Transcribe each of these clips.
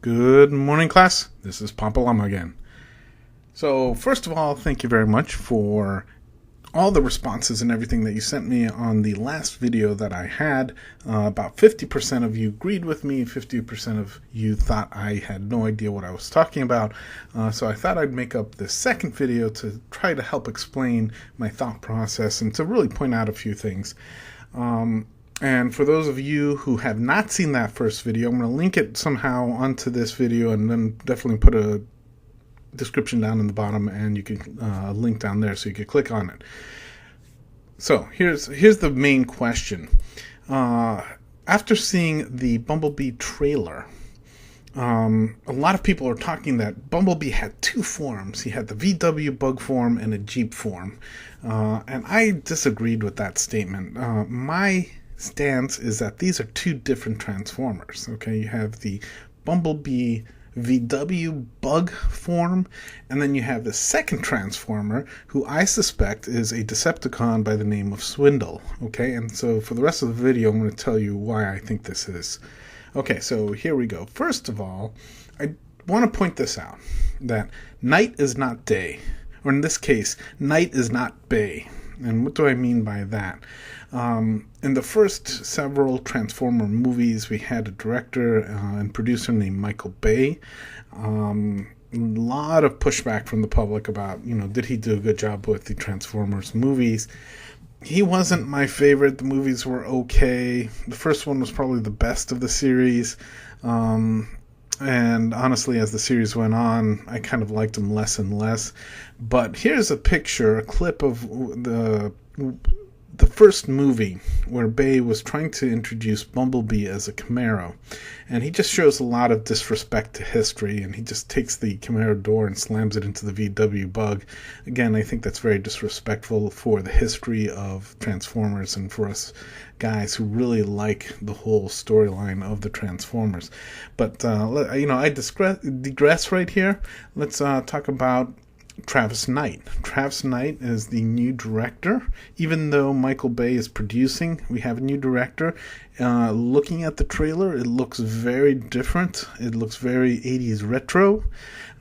Good morning, class. This is Papa Llama again. So, first of all, thank you very much for all the responses and everything that you sent me on the last video that I had. About 50% of you agreed with me, 50% of you thought I had no idea what I was talking about. So I thought I'd make up this second video to try to help explain my thought process and to really point out a few things. And for those of you who have not seen that first video, I'm going to link it somehow onto this video and then definitely put a description down in the bottom, and you can link down there so you can click on it. So here's the main question. After seeing the Bumblebee trailer, a lot of people are talking that Bumblebee had two forms. He had the VW bug form and a Jeep form. And I disagreed with that statement. My stance is that these are two different Transformers. Okay, you have the Bumblebee VW bug form, and then you have the second Transformer, who I suspect is a Decepticon by the name of Swindle. Okay, and so for the rest of the video, I'm going to tell you why I think this is. Okay, so here we go. First of all, I want to point this out, that night is not day, or in this case, night is not bay. And what do I mean by that? In the first several Transformer movies, we had a director and producer named Michael Bay. A lot of pushback from the public about, did he do a good job with the Transformers movies? He wasn't my favorite. The movies were okay. The first one was probably the best of the series. And honestly, as the series went on, I kind of liked him less and less. But here's a clip of the first movie where Bay was trying to introduce Bumblebee as a Camaro. And he just shows a lot of disrespect to history, and he just takes the Camaro door and slams it into the VW bug. Again, I think that's very disrespectful for the history of Transformers and for us guys who really like the whole storyline of the Transformers. But, I digress right here. Let's talk about Travis Knight. Travis Knight is the new director. Even though Michael Bay is producing, we have a new director. Looking at the trailer, it looks very different. It looks very 80s retro.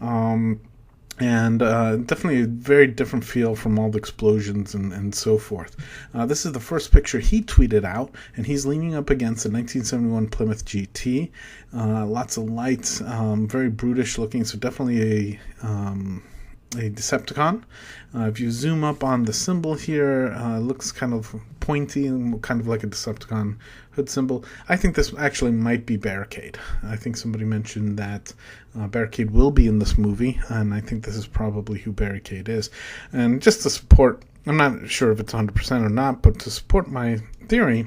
And definitely a very different feel from all the explosions and so forth. This is the first picture he tweeted out, and he's leaning up against a 1971 Plymouth GT. Lots of lights, very brutish looking, so definitely a Decepticon. If you zoom up on the symbol here, it looks kind of pointy and kind of like a Decepticon hood symbol. I think this actually might be Barricade. I think somebody mentioned that Barricade will be in this movie, and I think this is probably who Barricade is. And just to support, I'm not sure if it's 100% or not, but to support my theory,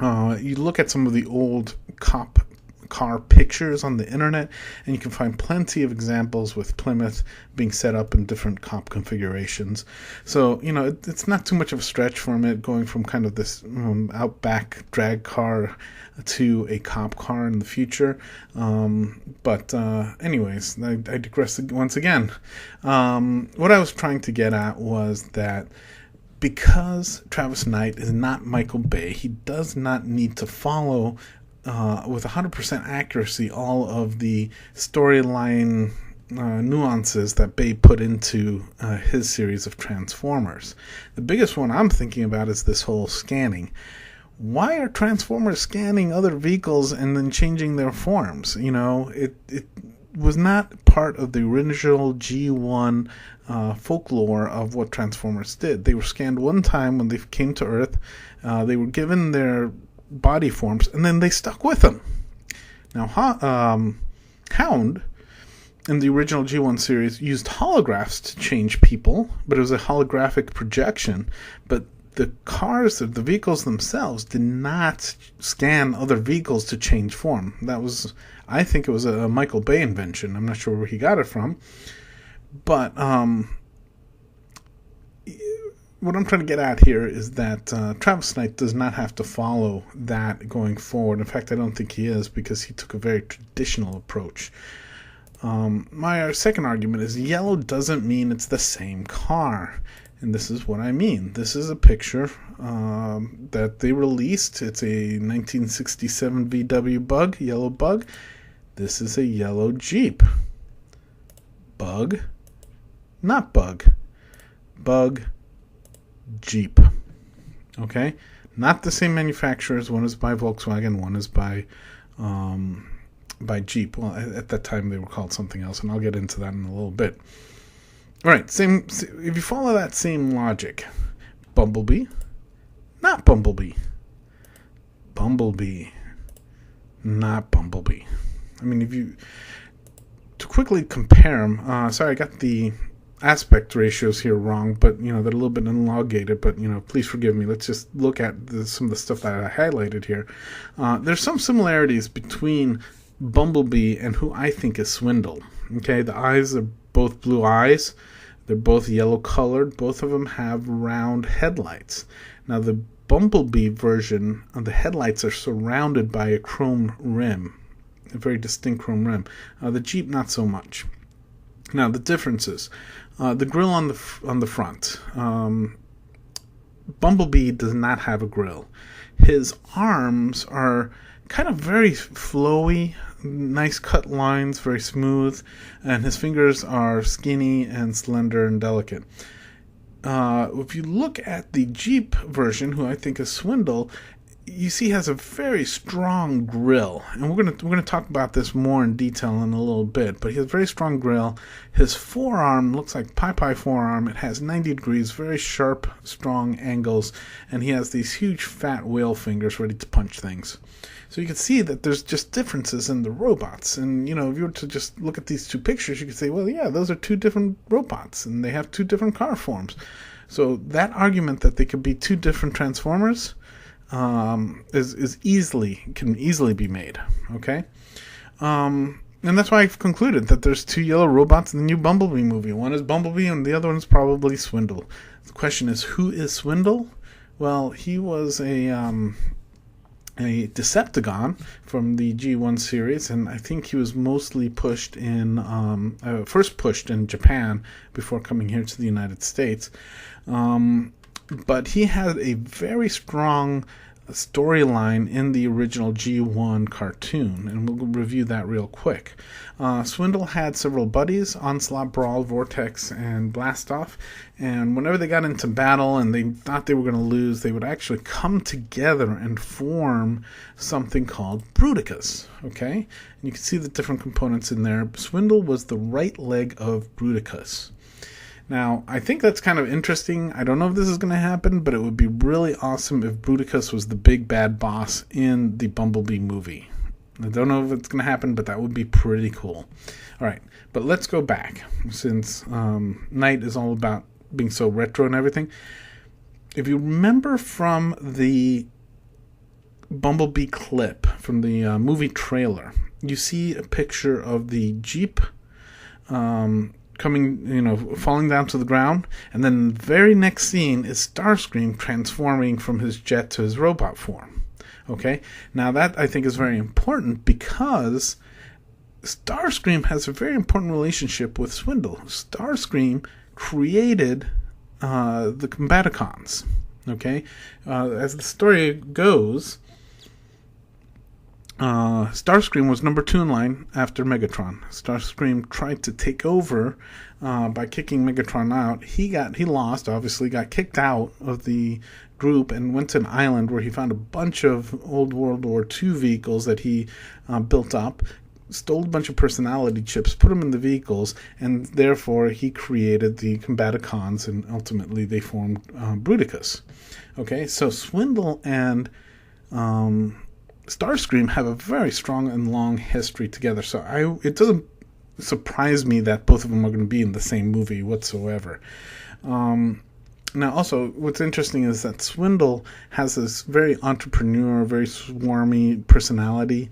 you look at some of the old cop car pictures on the internet, and you can find plenty of examples with Plymouth being set up in different cop configurations. So, it's not too much of a stretch from it going from kind of this Outback drag car to a cop car in the future. But anyways, I digress once again. What I was trying to get at was that because Travis Knight is not Michael Bay, he does not need to follow with 100% accuracy all of the storyline nuances that Bay put into his series of Transformers. The biggest one I'm thinking about is this whole scanning. Why are Transformers scanning other vehicles and then changing their forms? It was not part of the original G1 folklore of what Transformers did. They were scanned one time when they came to Earth. They were given their body forms, and then they stuck with them. Now, Hound in the original G1 series used holographs to change people, but it was a holographic projection. But the cars, the vehicles themselves, did not scan other vehicles to change form. I think it was a Michael Bay invention. I'm not sure where he got it from, but what I'm trying to get at here is that Travis Knight does not have to follow that going forward. In fact, I don't think he is, because he took a very traditional approach. My second argument is yellow doesn't mean it's the same car. And this is what I mean. This is a picture that they released. It's a 1967 VW bug, yellow bug. This is a yellow Jeep. Bug, not bug. Bug, Jeep. Okay? Not the same manufacturers. One is by Volkswagen, one is by Jeep. Well, at that time they were called something else, and I'll get into that in a little bit. All right, if you follow that same logic, Bumblebee, not Bumblebee. Bumblebee, not Bumblebee. I mean, to quickly compare them, sorry, I got the aspect ratios here wrong, but, they're a little bit elongated, but, please forgive me. Let's just look at some of the stuff that I highlighted here. There's some similarities between Bumblebee and who I think is Swindle. Okay, the eyes are both blue eyes. They're both yellow colored. Both of them have round headlights. Now, the Bumblebee version of the headlights are surrounded by a chrome rim, a very distinct chrome rim. The Jeep, not so much. Now, the differences. The grille on the front. Bumblebee does not have a grille. His arms are kind of very flowy, nice cut lines, very smooth, and his fingers are skinny and slender and delicate. If you look at the Jeep version, who I think is Swindle, you see he has a very strong grill, and we're gonna talk about this more in detail in a little bit. But he has a very strong grill. His forearm looks like pie forearm. It has 90 degrees, very sharp, strong angles, and he has these huge fat whale fingers ready to punch things. So you can see that there's just differences in the robots. And, if you were to just look at these two pictures, you could say, well, yeah, those are two different robots, and they have two different car forms. So that argument that they could be two different Transformers can easily be made. Okay? And that's why I've concluded that there's two yellow robots in the new Bumblebee movie. One is Bumblebee, and the other one is probably Swindle. The question is, who is Swindle? Well, he was a Decepticon from the G1 series, and I think he was mostly pushed first pushed in Japan before coming here to the United States. But he had a very strong storyline in the original G1 cartoon, and we'll review that real quick. Swindle had several buddies, Onslaught, Brawl, Vortex, and Blastoff, and whenever they got into battle and they thought they were going to lose, they would actually come together and form something called Bruticus, okay? And you can see the different components in there. Swindle was the right leg of Bruticus. Now, I think that's kind of interesting. I don't know if this is going to happen, but it would be really awesome if Bruticus was the big bad boss in the Bumblebee movie. I don't know if it's going to happen, but that would be pretty cool. All right, but let's go back, since Night is all about being so retro and everything. If you remember from the Bumblebee clip, from the movie trailer, you see a picture of the Jeep coming, falling down to the ground, and then the very next scene is Starscream transforming from his jet to his robot form. Okay? Now that, I think, is very important because Starscream has a very important relationship with Swindle. Starscream created the Combaticons. Okay? As the story goes, Starscream was number 2 in line after Megatron. Starscream tried to take over by kicking Megatron out. He lost, obviously, got kicked out of the group and went to an island where he found a bunch of old World War II vehicles that he built up, stole a bunch of personality chips, put them in the vehicles, and therefore he created the Combaticons, and ultimately they formed Bruticus. Okay, so Swindle and Starscream have a very strong and long history together, so it doesn't surprise me that both of them are going to be in the same movie whatsoever. Now, also, what's interesting is that Swindle has this very entrepreneur, very swarmy personality.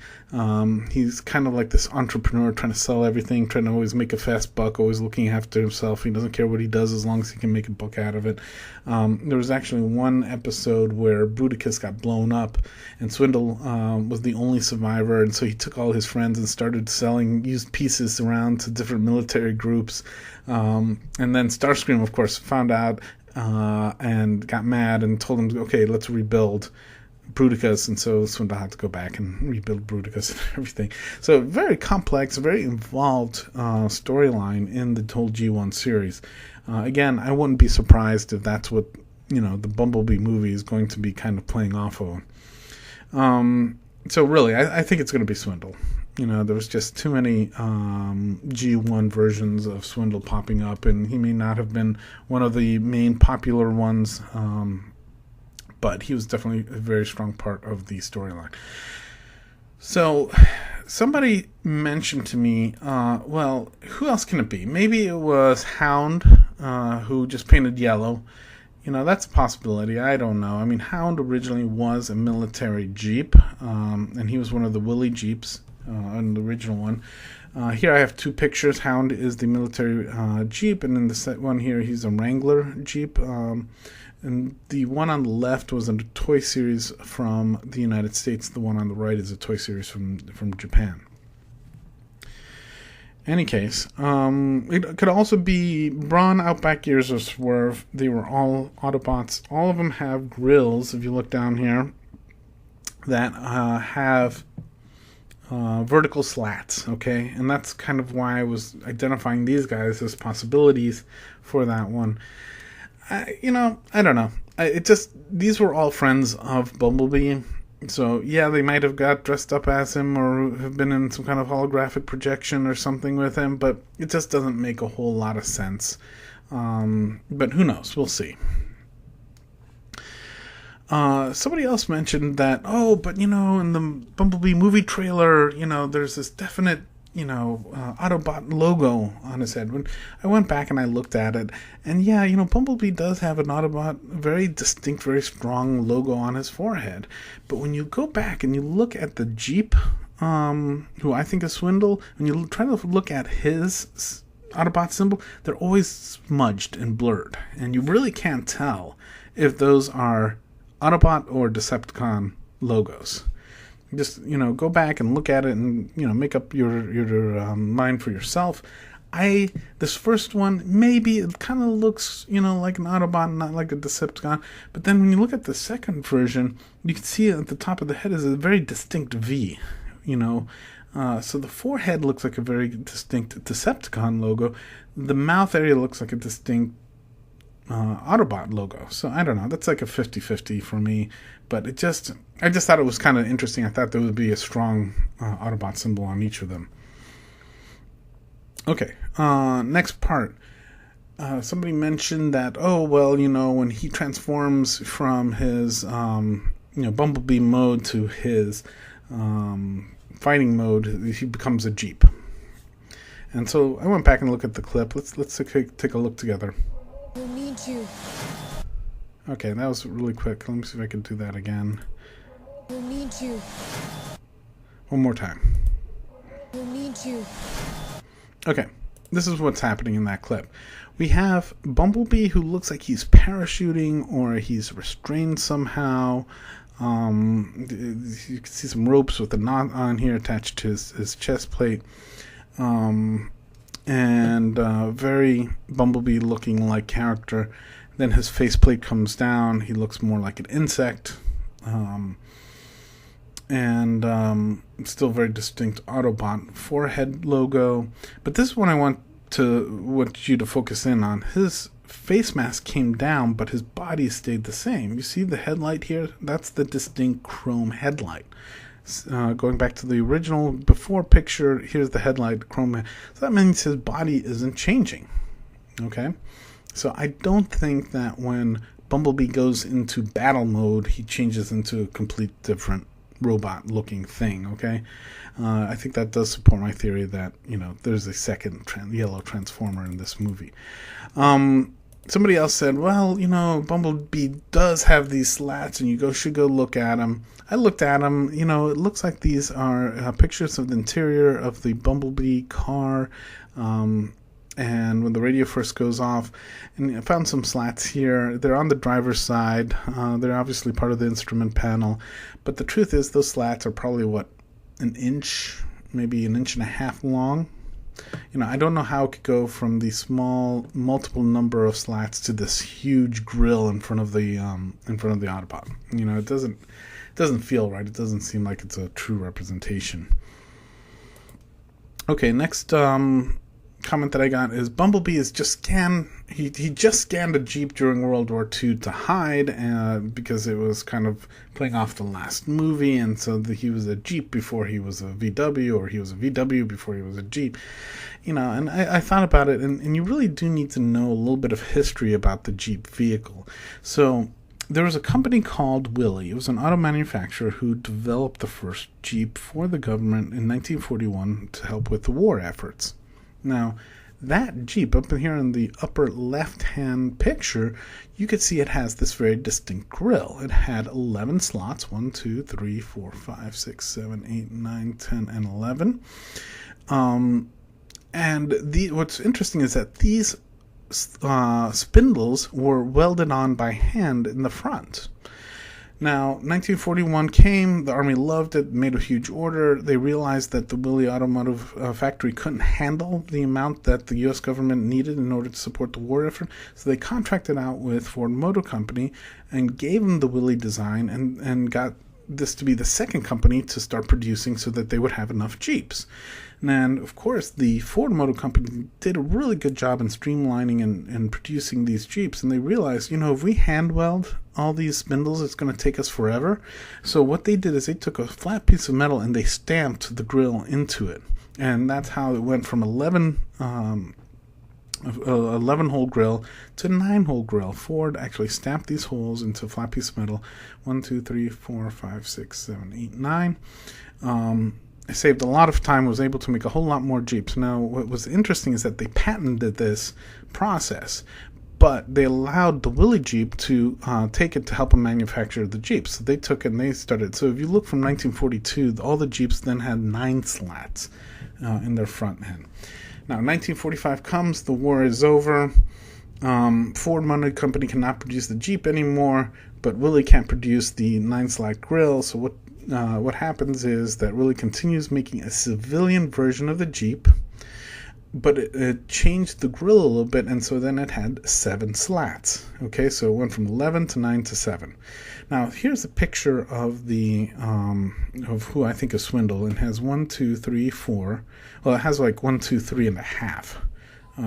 He's kind of like this entrepreneur trying to sell everything, trying to always make a fast buck, always looking after himself. He doesn't care what he does as long as he can make a buck out of it. There was actually one episode where Bruticus got blown up, and Swindle was the only survivor, and so he took all his friends and started selling used pieces around to different military groups. And then Starscream, of course, found out and got mad and told him, okay, let's rebuild. Bruticus, and so Swindle had to go back and rebuild Bruticus and everything. So very complex, very involved storyline in the whole G1 series. Again, I wouldn't be surprised if that's what the Bumblebee movie is going to be kind of playing off of. So really, I think it's going to be Swindle. There was just too many G1 versions of Swindle popping up, and he may not have been one of the main popular ones, but he was definitely a very strong part of the storyline. So somebody mentioned to me, well, who else can it be? Maybe it was Hound, who just painted yellow. That's a possibility. I don't know. I mean, Hound originally was a military Jeep, and he was one of the Willie Jeeps in the original one. Here I have two pictures. Hound is the military Jeep, and in the set one here, he's a Wrangler Jeep. And the one on the left was a toy series from the United States. The one on the right is a toy series from Japan. Any case, it could also be Brawn, Outback, Gears, or Swerve. They were all Autobots. All of them have grills, if you look down here, that have vertical slats, okay? And that's kind of why I was identifying these guys as possibilities for that one. I don't know. These were all friends of Bumblebee. So, yeah, they might have got dressed up as him or have been in some kind of holographic projection or something with him, but it just doesn't make a whole lot of sense. But who knows? We'll see. Somebody else mentioned that, but, in the Bumblebee movie trailer, there's this definite, Autobot logo on his head. When I went back and I looked at it, and yeah, Bumblebee does have an Autobot, very distinct, very strong logo on his forehead. But when you go back and you look at the Jeep, who I think is Swindle, when you try to look at his Autobot symbol, they're always smudged and blurred. And you really can't tell if those are Autobot or Decepticon logos. Just, go back and look at it and, make up your mind for yourself. This first one, maybe it kind of looks, like an Autobot, not like a Decepticon. But then when you look at the second version, you can see at the top of the head is a very distinct V, So the forehead looks like a very distinct Decepticon logo. The mouth area looks like a distinct Autobot logo. So I don't know. That's like a 50-50 for me. But I just thought it was kind of interesting. I thought there would be a strong Autobot symbol on each of them. Okay. Next part. Somebody mentioned that, when he transforms from his, Bumblebee mode to his fighting mode, he becomes a Jeep. And so I went back and looked at the clip. Let's take a look together. We'll need you. Okay, that was really quick. Let me see if I can do that again. We'll need you. One more time. We'll need you. Okay, this is what's happening in that clip. We have Bumblebee who looks like he's parachuting or he's restrained somehow. You can see some ropes with a knot on here attached to his chest plate. And very Bumblebee looking like character. Then his faceplate comes down. He looks more like an insect. Still very distinct Autobot forehead logo. But this is what I want you to focus in on. His face mask came down, but his body stayed the same. You see the headlight here? That's the distinct chrome headlight. Going back to the original before picture, here's the headlight chrome. So that means his body isn't changing. Okay? So I don't think that when Bumblebee goes into battle mode, he changes into a complete different robot-looking thing, okay? I think that does support my theory that, there's a second yellow transformer in this movie. Somebody else said, well, Bumblebee does have these slats, and you should go look at them. I looked at them. It looks like these are pictures of the interior of the Bumblebee car. And when the radio first goes off, and I found some slats here. They're on the driver's side. They're obviously part of the instrument panel. But the truth is, those slats are probably, an inch, maybe an inch and a half long. I don't know how it could go from the small, multiple number of slats to this huge grill in front of the Autobot. It doesn't feel right. It doesn't seem like it's a true representation. Okay, next comment that I got is Bumblebee is just scanned. He just scanned a Jeep during World War II to hide because it was kind of playing off the last movie, and so he was a Jeep before he was a VW, or he was a VW before he was a Jeep. And I thought about it, and you really do need to know a little bit of history about the Jeep vehicle. So there was a company called Willys. It was an auto manufacturer who developed the first Jeep for the government in 1941 to help with the war efforts. Now, that Jeep, up here in the upper left-hand picture, you can see it has this very distinct grille. It had 11 slots, 1, 2, 3, 4, 5, 6, 7, 8, 9, 10, and 11. What's interesting is that these spindles were welded on by hand in the front. Now, 1941 came, the Army loved it, made a huge order. They realized that the Willys Automotive factory couldn't handle the amount that the U.S. government needed in order to support the war effort, so they contracted out with Ford Motor Company and gave them the Willys design and got this to be the second company to start producing so that they would have enough Jeeps. And of course, the Ford Motor Company did a really good job in streamlining and producing these Jeeps, and they realized, if we hand weld all these spindles, it's going to take us forever. So what they did is they took a flat piece of metal and they stamped the grill into it, and that's how it went from 11-hole grill to 9-hole grill. Ford actually stamped these holes into a flat piece of metal. 1, 2, 3, 4, 5, 6, 7, 8, 9. It saved a lot of time, was able to make a whole lot more Jeeps. Now, what was interesting is that they patented this process, but they allowed the Willys Jeep to take it to help them manufacture the Jeeps. So they took it and they started. So if you look from 1942, all the Jeeps then had 9 slats in their front end. Now, 1945 comes, the war is over. Ford Motor Company cannot produce the Jeep anymore, but Willys can't produce the 9-slat grill. So what happens is that Willys continues making a civilian version of the Jeep, but it changed the grill a little bit, and so then it had 7 slats. Okay, so it went from 11 to 9 to 7. Now, here's a picture of the of who I think is Swindle. It has 1, 2, 3, 4. Well, it has like 1, 2, 3 and a half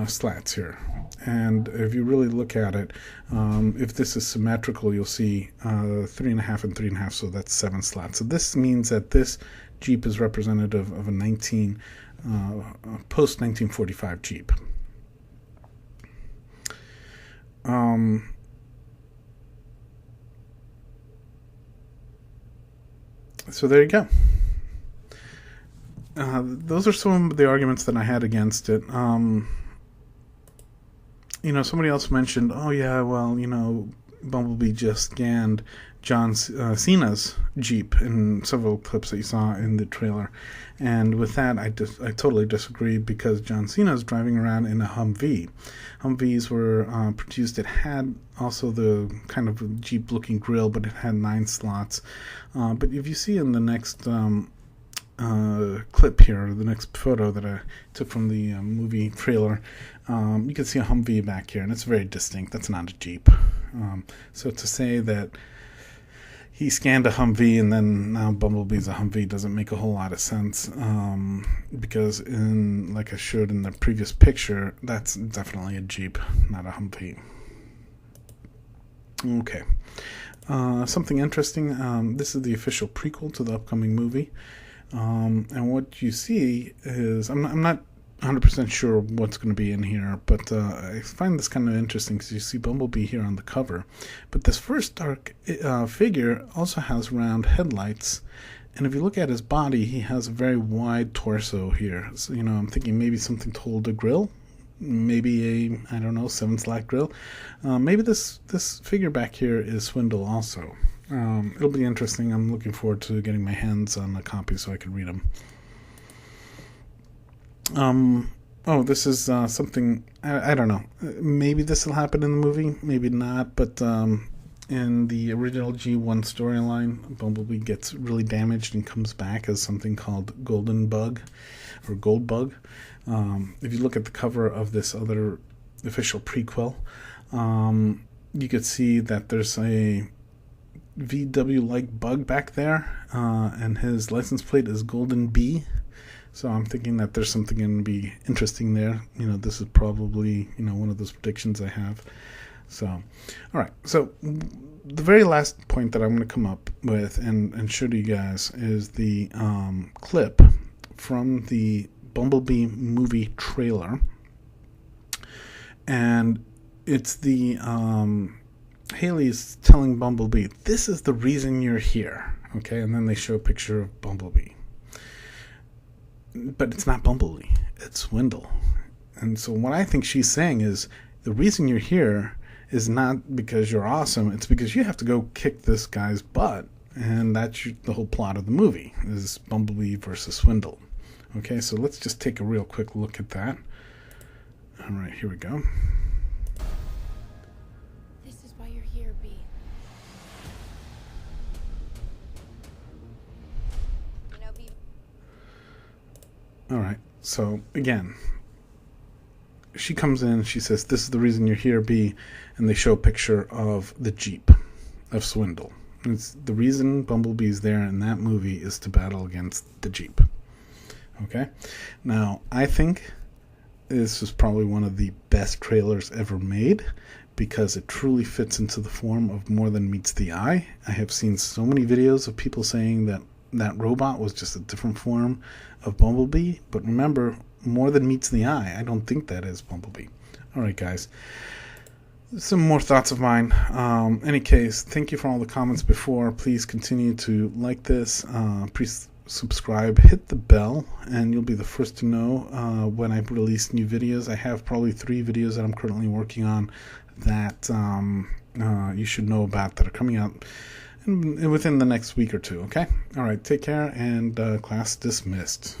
slats here. And if you really look at it, if this is symmetrical, you'll see 3 and a half and 3 and a half. So that's 7 slats. So this means that this Jeep is representative of a post 1945 Jeep. So there you go. Those are some of the arguments that I had against it. Somebody else mentioned, Bumblebee just scanned John Cena's Jeep in several clips that you saw in the trailer. And with that, I totally disagree, because John Cena's driving around in a Humvee. Humvees were produced. It had also the kind of Jeep-looking grille, but it had 9 slots. But if you see in the next clip here, the next photo that I took from the movie trailer, you can see a Humvee back here, and it's very distinct. That's not a Jeep. So to say that he scanned a Humvee and then now Bumblebee's a Humvee doesn't make a whole lot of sense, because like I showed in the previous picture, that's definitely a Jeep, not a Humvee. Okay. Something interesting, this is the official prequel to the upcoming movie. And what you see is, I'm not 100% sure what's going to be in here, but I find this kind of interesting because you see Bumblebee here on the cover. But this first dark figure also has round headlights, and if you look at his body, he has a very wide torso here. So, I'm thinking maybe something to hold a grill, maybe a 7-slat grill. Maybe this figure back here is Swindle also. It'll be interesting. I'm looking forward to getting my hands on a copy so I can read them. This is something, I don't know. Maybe this will happen in the movie, maybe not, but in the original G1 storyline, Bumblebee gets really damaged and comes back as something called GOLDBUG, or GOLDBUG. If you look at the cover of this other official prequel, you could see that there's VW like bug back there, and his license plate is GOLDBUG. So I'm thinking that there's something going to be interesting there. This is probably one of those predictions I have. So, all right. So the very last point that I'm going to come up with and show to you guys is the clip from the Bumblebee movie trailer, and it's the Haley's telling Bumblebee, "This is the reason you're here." Okay, and then they show a picture of Bumblebee, but it's not Bumblebee; it's Swindle. And so what I think she's saying is, the reason you're here is not because you're awesome; it's because you have to go kick this guy's butt, and that's the whole plot of the movie: is Bumblebee versus Swindle. Okay, so let's just take a real quick look at that. All right, here we go. This is why you're here, B. B. All right, so again, she comes in, she says, "This is the reason you're here, B," and they show a picture of the Jeep of Swindle. It's the reason Bumblebee's there in that movie is to battle against the Jeep. Okay, now I think this is probably one of the best trailers ever made, because it truly fits into the form of more than meets the eye. I have seen so many videos of people saying that that robot was just a different form of Bumblebee, but remember, more than meets the eye, I don't think that is Bumblebee. All right, guys, some more thoughts of mine. Any case, thank you for all the comments before. Please continue to like this. Please subscribe, hit the bell, and you'll be the first to know when I release new videos. I have probably 3 videos that I'm currently working on that you should know about, that are coming out within the next week or two. Okay? All right, take care, and class dismissed.